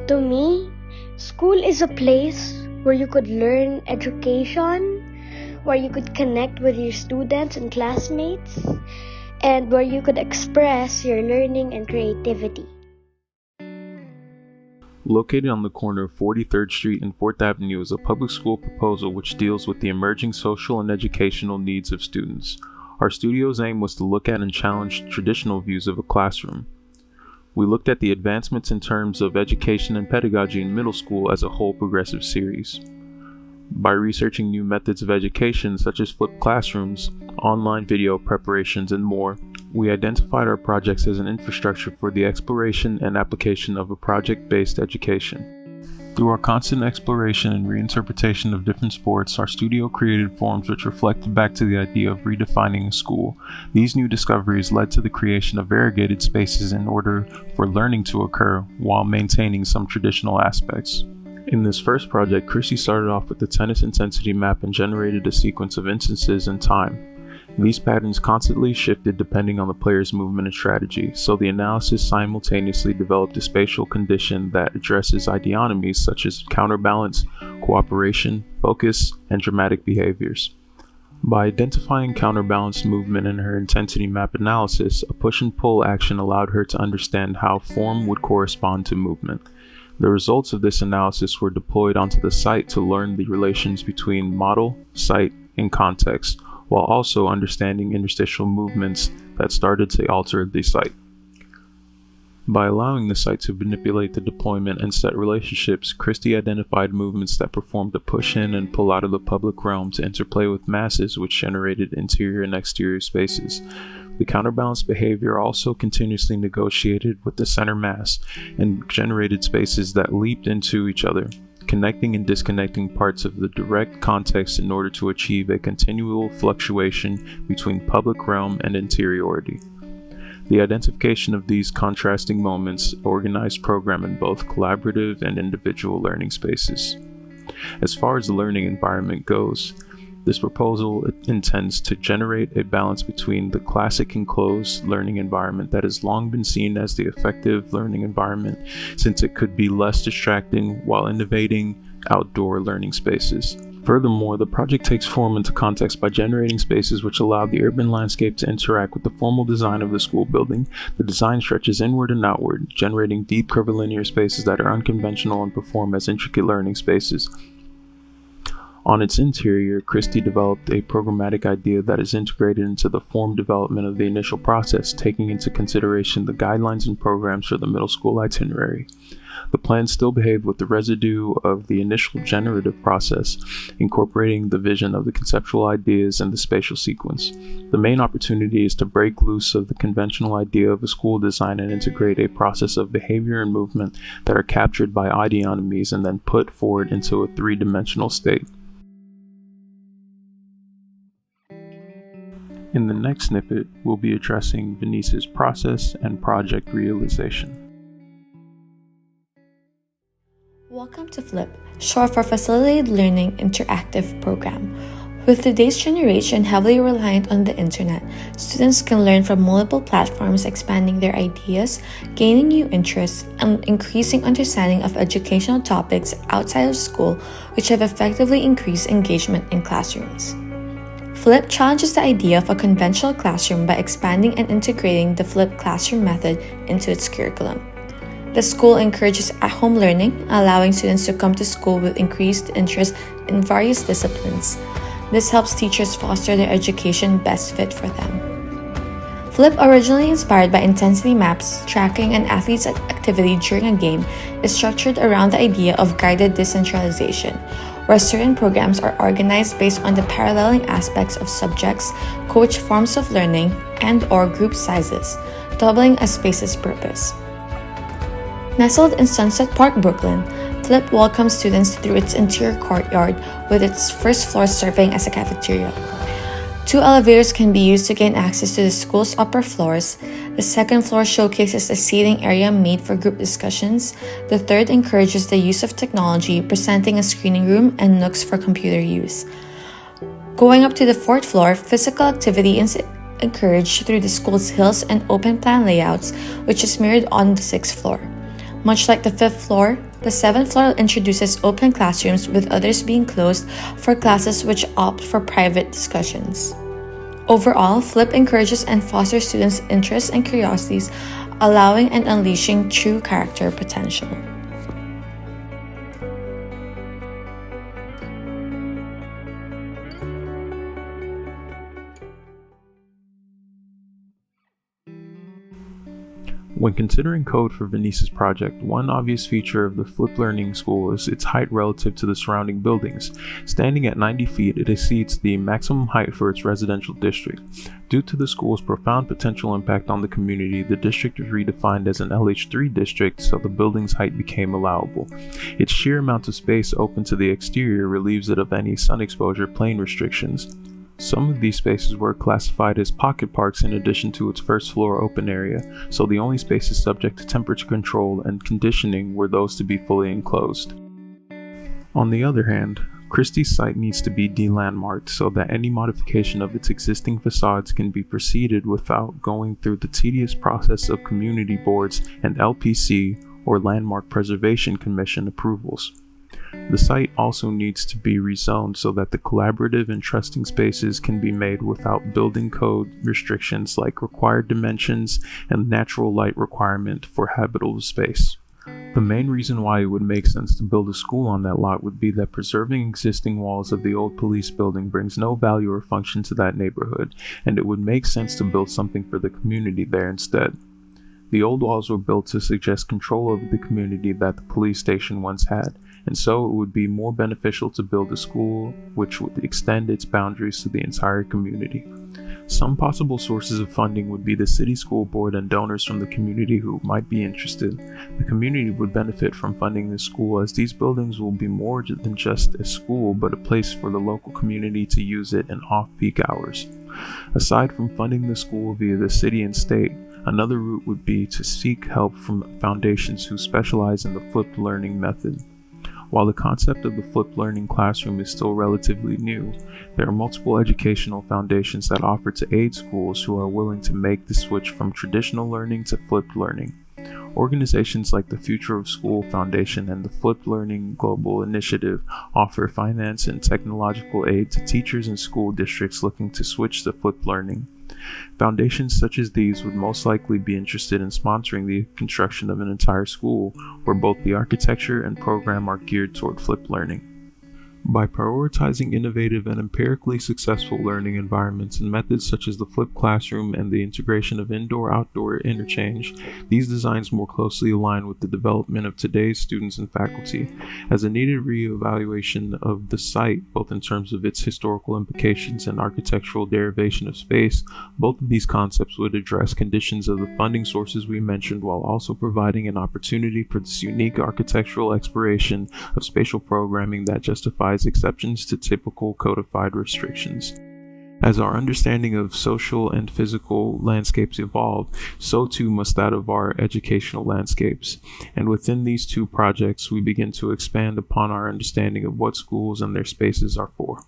To me, school is a place where you could learn education, where you could connect with your students and classmates, and where you could express your learning and creativity. Located on the corner of 43rd Street and 4th Avenue is a public school proposal which deals with the emerging social and educational needs of students. Our studio's aim was to look at and challenge traditional views of a classroom. We looked at the advancements in terms of education and pedagogy in middle school as a whole progressive series. By researching new methods of education such as flipped classrooms, online video preparations, and more, we identified our projects as an infrastructure for the exploration and application of a project-based education. Through our constant exploration and reinterpretation of different sports, our studio created forms which reflected back to the idea of redefining a school. These new discoveries led to the creation of variegated spaces in order for learning to occur while maintaining some traditional aspects. In this first project, Chrissy started off with the tennis intensity map and generated a sequence of instances in time. These patterns constantly shifted depending on the player's movement and strategy, so the analysis simultaneously developed a spatial condition that addresses ideonomies such as counterbalance, cooperation, focus, and dramatic behaviors. By identifying counterbalanced movement in her intensity map analysis, a push and pull action allowed her to understand how form would correspond to movement. The results of this analysis were deployed onto the site to learn the relations between model, site, and context, while also understanding interstitial movements that started to alter the site. By allowing the site to manipulate the deployment and set relationships, Christie identified movements that performed a push in and pull out of the public realm to interplay with masses, which generated interior and exterior spaces. The counterbalanced behavior also continuously negotiated with the center mass and generated spaces that leaped into each other, connecting and disconnecting parts of the direct context in order to achieve a continual fluctuation between public realm and interiority. The identification of these contrasting moments organized program in both collaborative and individual learning spaces. As far as the learning environment goes, this proposal intends to generate a balance between the classic enclosed learning environment that has long been seen as the effective learning environment, since it could be less distracting while innovating outdoor learning spaces. Furthermore, the project takes form into context by generating spaces which allow the urban landscape to interact with the formal design of the school building. The design stretches inward and outward, generating deep curvilinear spaces that are unconventional and perform as intricate learning spaces. On its interior, Christie developed a programmatic idea that is integrated into the form development of the initial process, taking into consideration the guidelines and programs for the middle school itinerary. The plan still behaved with the residue of the initial generative process, incorporating the vision of the conceptual ideas and the spatial sequence. The main opportunity is to break loose of the conventional idea of a school design and integrate a process of behavior and movement that are captured by ideonomies and then put forward into a three-dimensional state. In the next snippet, we'll be addressing Venice's process and project realization. Welcome to FLIP, short for Facilitated Learning Interactive Program. With today's generation heavily reliant on the internet, students can learn from multiple platforms, expanding their ideas, gaining new interests, and increasing understanding of educational topics outside of school, which have effectively increased engagement in classrooms. FLIP challenges the idea of a conventional classroom by expanding and integrating the flipped classroom method into its curriculum. The school encourages at-home learning, allowing students to come to school with increased interest in various disciplines. This helps teachers foster their education best fit for them. FLIP, originally inspired by intensity maps, tracking an athlete's activity during a game, is structured around the idea of guided decentralization, where certain programs are organized based on the paralleling aspects of subjects, coach forms of learning, and/or group sizes, doubling a space's purpose. Nestled in Sunset Park, Brooklyn, FLIP welcomes students through its interior courtyard with its first floor serving as a cafeteria. 2 elevators can be used to gain access to the school's upper floors. The second floor showcases a seating area made for group discussions. The third encourages the use of technology, presenting a screening room and nooks for computer use. Going up to the 4th floor, physical activity is encouraged through the school's hills and open plan layouts, which is mirrored on the 6th floor. Much like the 5th floor, the 7th floor introduces open classrooms with others being closed for classes which opt for private discussions. Overall, Flip encourages and fosters students' interests and curiosities, allowing and unleashing true character potential. When considering code for Venice's project, one obvious feature of the Flip Learning School is its height relative to the surrounding buildings. Standing at 90 feet, it exceeds the maximum height for its residential district. Due to the school's profound potential impact on the community, the district was redefined as an LH3 district, so the building's height became allowable. Its sheer amount of space open to the exterior relieves it of any sun exposure plane restrictions. Some of these spaces were classified as pocket parks in addition to its first floor open area, so the only spaces subject to temperature control and conditioning were those to be fully enclosed. On the other hand, Christie's site needs to be de-landmarked so that any modification of its existing facades can be proceeded without going through the tedious process of community boards and LPC or Landmark Preservation Commission approvals. The site also needs to be rezoned so that the collaborative and trusting spaces can be made without building code restrictions like required dimensions and natural light requirement for habitable space. The main reason why it would make sense to build a school on that lot would be that preserving existing walls of the old police building brings no value or function to that neighborhood, and it would make sense to build something for the community there instead. The old walls were built to suggest control over the community that the police station once had, and so it would be more beneficial to build a school which would extend its boundaries to the entire community. Some possible sources of funding would be the city school board and donors from the community who might be interested. The community would benefit from funding this school, as these buildings will be more than just a school but a place for the local community to use it in off-peak hours. Aside from funding the school via the city and state, another route would be to seek help from foundations who specialize in the flipped learning method. While the concept of the flipped learning classroom is still relatively new, there are multiple educational foundations that offer to aid schools who are willing to make the switch from traditional learning to flipped learning. Organizations like the Future of School Foundation and the Flipped Learning Global Initiative offer finance and technological aid to teachers and school districts looking to switch to flipped learning. Foundations such as these would most likely be interested in sponsoring the construction of an entire school where both the architecture and program are geared toward flipped learning. By prioritizing innovative and empirically successful learning environments and methods such as the flipped classroom and the integration of indoor-outdoor interchange, these designs more closely align with the development of today's students and faculty. As a needed re-evaluation of the site, both in terms of its historical implications and architectural derivation of space, both of these concepts would address conditions of the funding sources we mentioned while also providing an opportunity for this unique architectural exploration of spatial programming that justifies exceptions to typical codified restrictions. As our understanding of social and physical landscapes evolve, so too must that of our educational landscapes. And within these two projects, we begin to expand upon our understanding of what schools and their spaces are for.